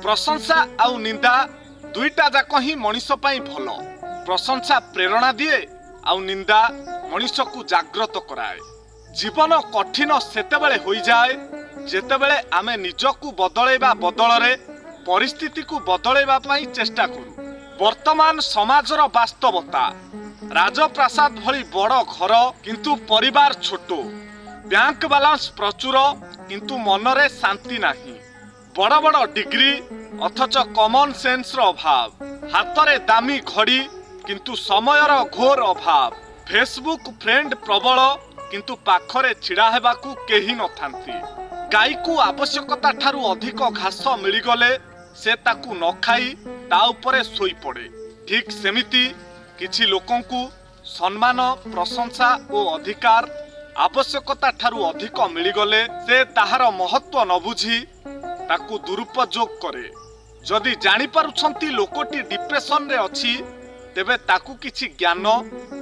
प्रशंसा आउ निंदा दुईटा जाक ही मनीष पई भल। प्रशंसा प्रेरणा दिए आउ निंदा मनीष को जागृत कराए। जीवन कठिन सेतेबेले होई जाए जेतेबेले आमे निजकू बदलैबा बदलरे परिस्थिति को बदलैबा पई चेष्टा करू। वर्तमान समाजर वास्तवता राजप्रासाद भली बड़ घर किंतु परिवार छोट, बैंक बैलेंस प्रचुर किंतु मनरे शांति नाही, बड़ बड़ डिग्री अथच कॉमन सेंस रो अभाव, हातरे दामी घड़ी किंतु समयर घोर अभाव, फेसबुक फ्रेंड प्रबल किंतु पाखरे छिड़ा हेबाकू केही नथांती, गाई को आवश्यकता ठारू अधिक घास मिलिगले से ताकू न खाई ता उपरे सोई पड़े। ठीक सेमिति किछि लोकंकू सम्मान प्रशंसा और अधिकार आवश्यकता ठारू अधिक मिलिगले से ताहार महत्व न बुझी ताकू दुरुपयोग करे। जदि जानी पारुछंती लोकटी डिप्रेशन रे अछि तेबे ताकू किछि ज्ञान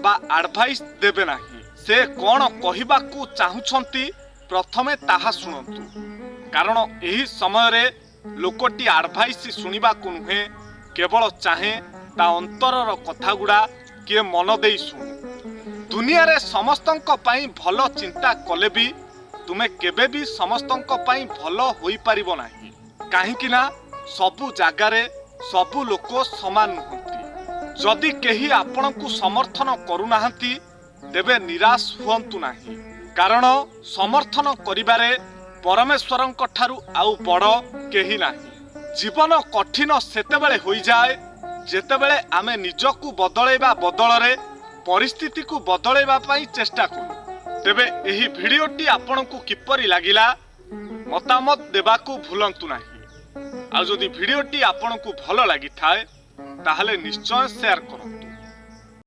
बा एडवाइस देबे नाही। से कोन कहिबाकू चाहुछंती प्रथमे ताहा सुनंतु, कारण एही समय रे लोकटी एडवाइस सुनिबाकू नुहे, केवल चाहे ता अंतरर कथा गुड़ा किए मन देई सुनु। दुनिया रे समस्तंक पाई भलो चिंता कले भी तुमे केबे भी समस्तंक पाई भलो होई पारिबो नाही, काहेकि ना सबु जागारे सबु लोक समान नुहंती। जदि केही आपनकू समर्थन करू नाहंती तेबे निराश हुअंतु नाही, कारण समर्थन करिबारे परमेश्वरंक ठारू आउ बड़ केही नाही। जीवन कठिन सेतेबेले होई जाए जेतेबेले आमे निजकू बदलैबा बदलरे परिस्थिति को बदलैबा पई चेष्टा करू। तेबे एही भिडियोटी आपनकू किपरि लागिला मतामत देबाकू भूलंतु नाही। आ जदि भिडियोटी आपनकू भलो लागि थाए ताहले निश्चय शेयर करो।